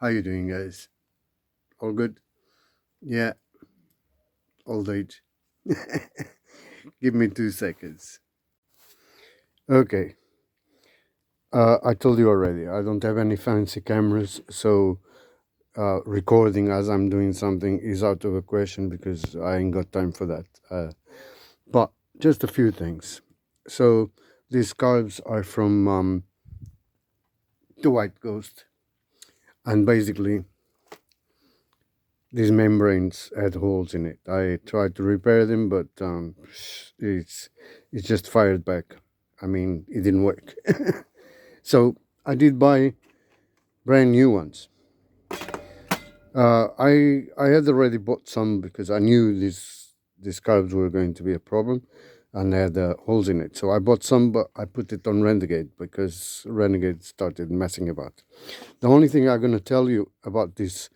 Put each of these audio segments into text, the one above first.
How you doing, guys? All good? Yeah, old age. Give me 2 seconds. Okay. I told you already, I don't have any fancy cameras, so recording as I'm doing something is out of the question because I ain't got time for that. But just a few things. So these carbs are from the White Ghost, and basically these membranes had holes in it. I tried to repair them, but it's just fired back. I mean, it didn't work. So I did buy brand new ones. I had already bought some because I knew these carbs were going to be a problem, and they had holes in it. So I bought some, but I put it on Renegade because Renegade started messing about. The only thing I'm going to tell you about this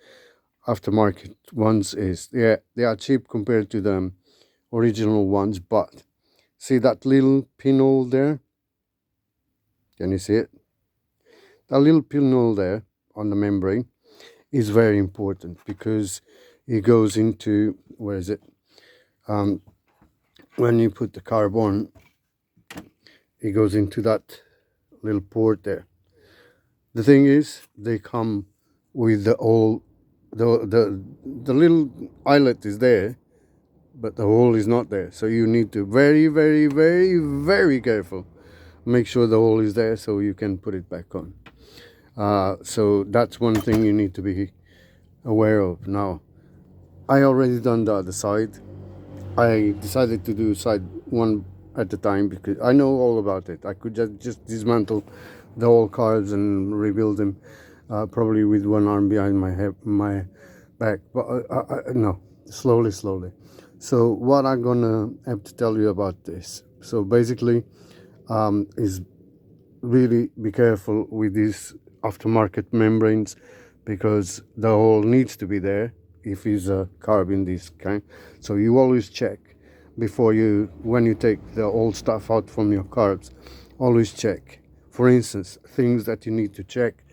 aftermarket ones is they are cheap compared to the original ones, but see that little pinhole there? Can you see it? That little pinhole there on the membrane is very important because it goes into, where is it? When you put the carb on, it goes into that little port there. The thing is, they come with the all the little eyelet is there, but the hole is not there. So you need to very careful. Make sure the hole is there so you can put it back on. So that's one thing you need to be aware of. Now, I already done the other side. I decided to do side one at a time because I know all about it. I could just dismantle the whole carbs and rebuild them, probably with one arm behind my back. But no, slowly. So what I'm gonna have to tell you about this. So basically, is really be careful with these aftermarket membranes because the hole needs to be there if it's a carb in this kind. So you always check before when you take the old stuff out from your carbs, always check. For instance, things that you need to check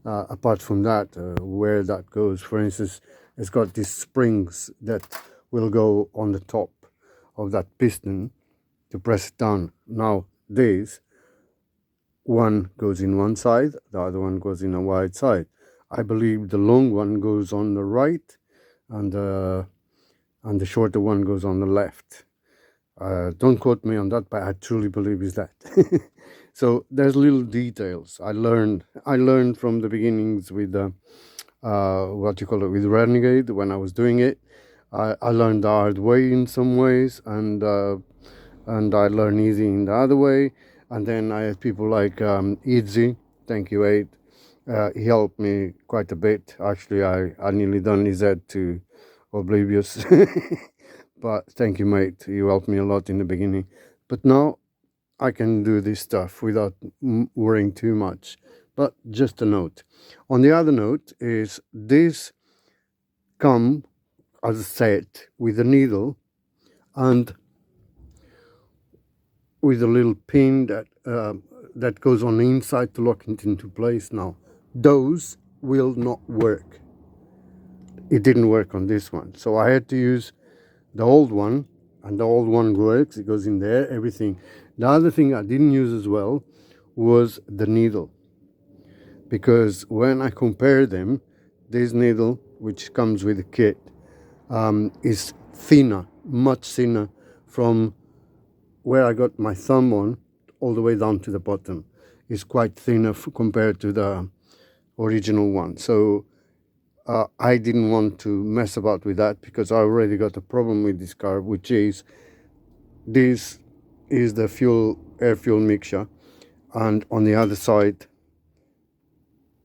apart from that, where that goes. For instance, it's got these springs that will go on the top of that piston to press it down. Now, these one goes in one side, the other one goes in a wide side. I believe the long one goes on the right and the shorter one goes on the left. Don't quote me on that, but I truly believe is that. So there's little details I learned from the beginnings with what you call it, with Renegade. When I was doing it, I learned the hard way in some ways, and I learned easy in the other way. And then I had people like Easy, thank you, Aid. He helped me quite a bit. Actually, I nearly done his head to oblivious. But thank you, mate. You helped me a lot in the beginning. But now I can do this stuff without worrying too much. But just a note. On the other note is this come as a set with a needle and with a little pin that goes on the inside to lock it into place. Now, those will not work. It didn't work on this one, so I had to use the old one, and the old one works. It goes in there, everything. The other thing I didn't use as well was the needle, because when I compare them, this needle, which comes with the kit, is thinner, much thinner from where I got my thumb on all the way down to the bottom. Is quite thinner compared to the original one. So I didn't want to mess about with that because I already got a problem with this car, which is this is the air fuel mixture, and on the other side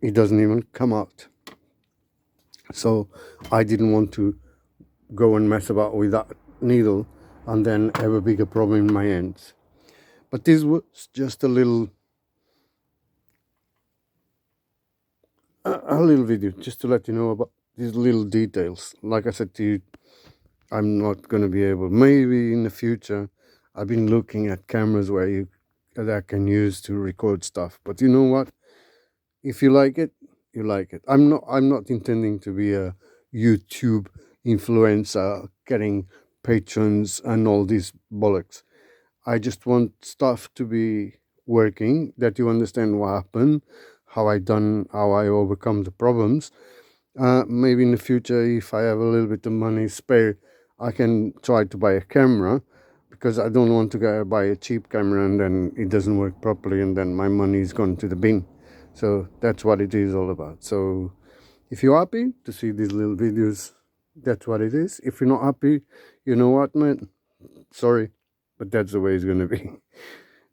it doesn't even come out. So I didn't want to go and mess about with that needle and then have a bigger problem in my hands. But this was just a little video just to let you know about these little details. Like I said to you, I'm not going to be able, maybe in the future, I've been looking at cameras that I can use to record stuff. But you know what? If you like it, you like it. I'm not intending to be a YouTube influencer getting patrons and all these bollocks. I just want stuff to be working, that you understand what happened, how I overcome the problems. Maybe in the future, if I have a little bit of money spare, I can try to buy a camera, because I don't want to buy a cheap camera and then it doesn't work properly and then my money is gone to the bin. So that's what it is all about. So if you're happy to see these little videos, that's what it is. If you're not happy, you know what, man? Sorry, but that's the way it's going to be.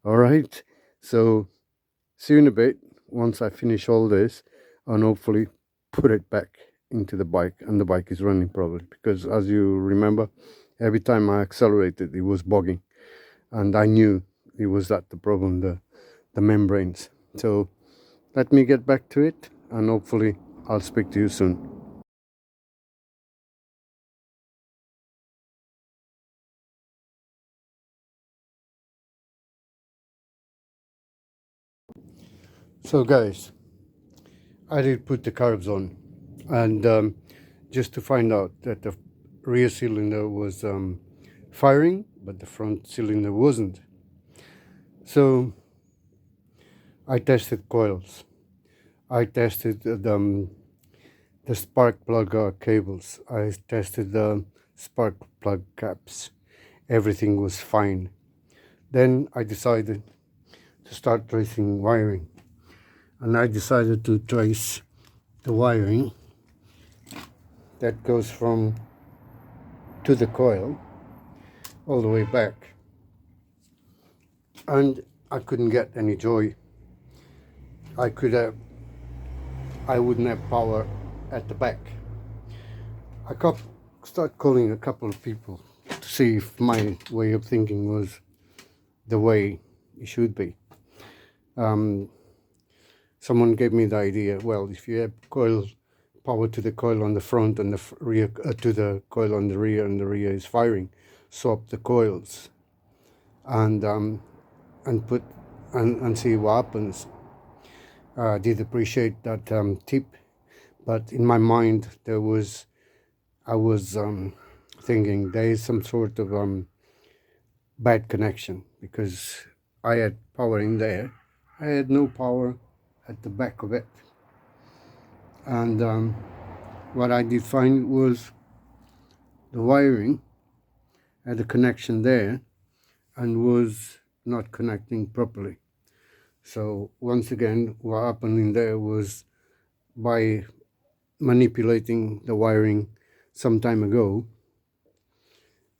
All right. So see you in a bit once I finish all this, and hopefully put it back into the bike and the bike is running properly, because as you remember, every time I accelerated it was bogging, and I knew it was the problem, the membranes. So let me get back to it, and hopefully I'll speak to you soon. So guys, I did put the carbs on, and just to find out that the rear cylinder was firing, but the front cylinder wasn't. So I tested coils, I tested the spark plug cables, I tested the spark plug caps. Everything was fine. Then I decided to start tracing wiring, and I decided to trace the wiring that goes from to the coil all the way back, and I couldn't get any joy. I wouldn't have power at the back. I start calling a couple of people to see if my way of thinking was the way it should be. Someone gave me the idea, well, if you have power to the coil on the front and the rear to the coil on the rear, and the rear is firing, swap the coils and put and see what happens. I did appreciate that tip, but in my mind I was thinking there is some sort of bad connection, because I had power in there, I had no power at the back of it. And what I did find was the wiring had a connection there and was not connecting properly. So once again, what happened in there was, by manipulating the wiring some time ago,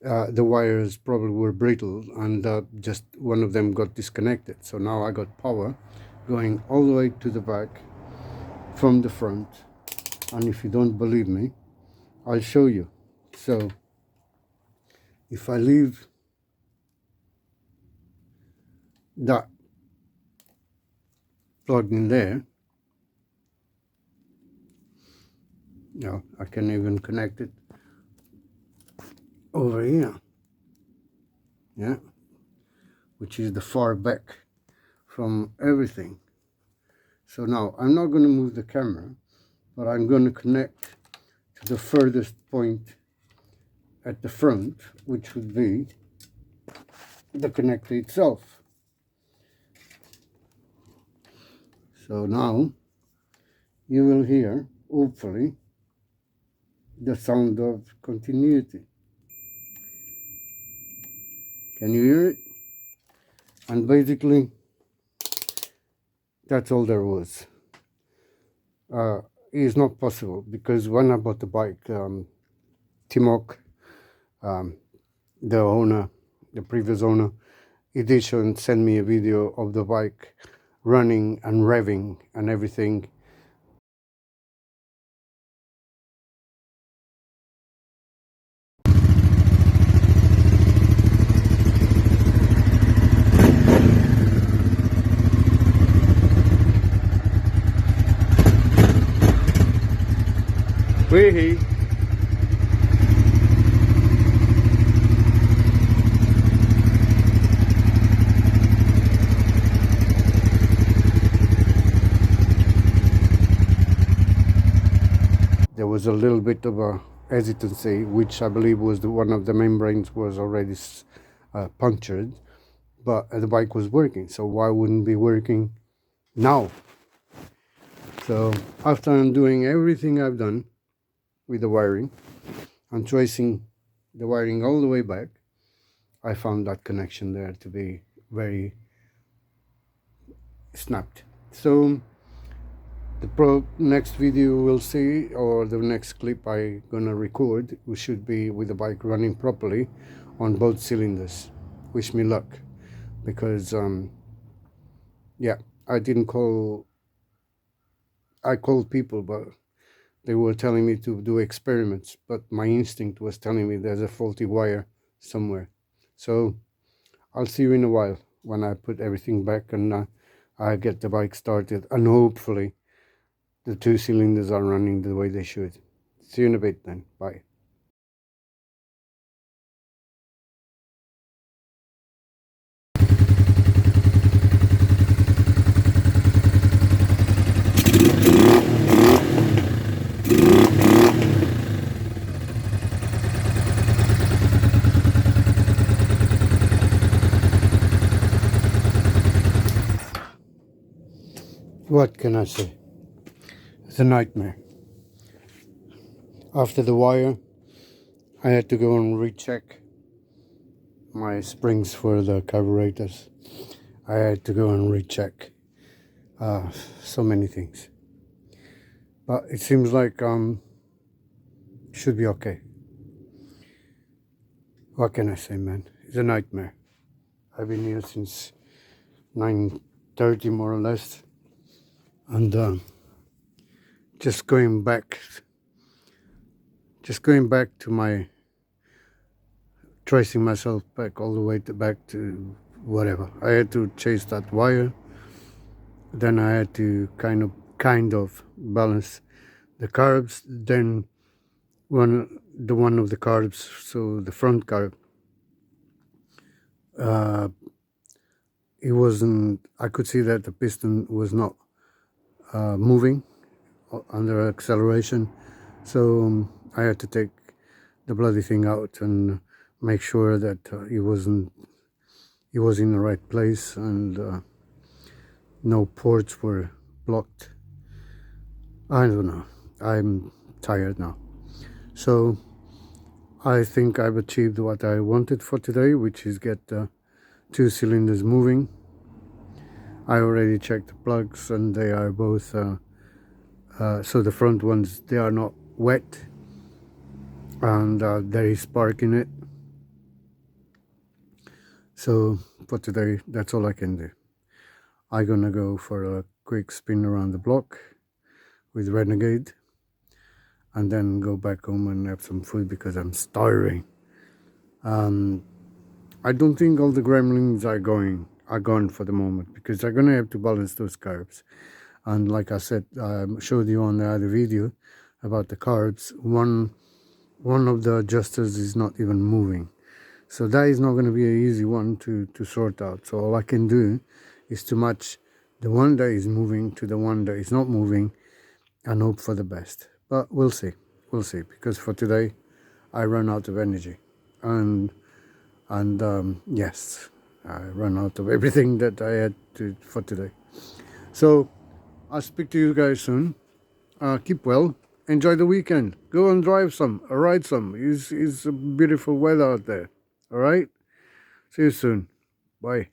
the wires probably were brittle, and just one of them got disconnected. So now I got power going all the way to the back from the front, and if you don't believe me, I'll show you. So if I leave that plugged in there, now I can even connect it over here, yeah, which is the far back from everything. So now I'm not going to move the camera, but I'm going to connect to the furthest point at the front, which would be the connector itself. So now you will hear, hopefully, the sound of continuity. Can you hear it? And basically, that's all there was. It is not possible, because when I bought the bike, Timok, the owner, the previous owner, Edition, sent me a video of the bike running and revving and everything. Wee-hee. was a little bit of a hesitancy, which I believe was one of the membranes was already punctured, but the bike was working, so why wouldn't it be working now? So after I'm doing everything I've done with the wiring and tracing the wiring all the way back, I found that connection there to be very snapped. So the next video we'll see, or the next clip I gonna record, we should be with the bike running properly on both cylinders. Wish me luck, because yeah, I called people, but they were telling me to do experiments, but my instinct was telling me there's a faulty wire somewhere. So I'll see you in a while when I put everything back and I get the bike started, and hopefully the 2 cylinders are running the way they should. See you in a bit then. Bye. What can I say? It's a nightmare. After the wire, I had to go and recheck my springs for the carburetors. I had to go and recheck so many things. But it seems like should be okay. What can I say, man? It's a nightmare. I've been here since 9:30 more or less, and just going back to my tracing myself back all the way back to whatever. I had to chase that wire, then I had to kind of balance the carbs, then one of the carbs, so the front carb, it wasn't, I could see that the piston was not moving under acceleration, so I had to take the bloody thing out and make sure that it was in the right place, and no ports were blocked. I don't know, I'm tired now. So I think I've achieved what I wanted for today, which is get 2 cylinders moving. I already checked the plugs and they are both so the front ones, they are not wet, and there is spark in it. So for today, that's all I can do. I'm gonna go for a quick spin around the block with Renegade, and then go back home and have some food because I'm starving. I don't think all the gremlins are gone for the moment, because I'm gonna have to balance those carbs. And like I said, I showed you on the other video about the carbs, one of the adjusters is not even moving, so that is not going to be an easy one to sort out. So all I can do is to match the one that is moving to the one that is not moving and hope for the best. But we'll see, because for today I run out of energy, and yes, I run out of everything that I had to for today. So I'll speak to you guys soon. Keep well. Enjoy the weekend. Go and drive some, or ride some. It's beautiful weather out there. All right? See you soon. Bye.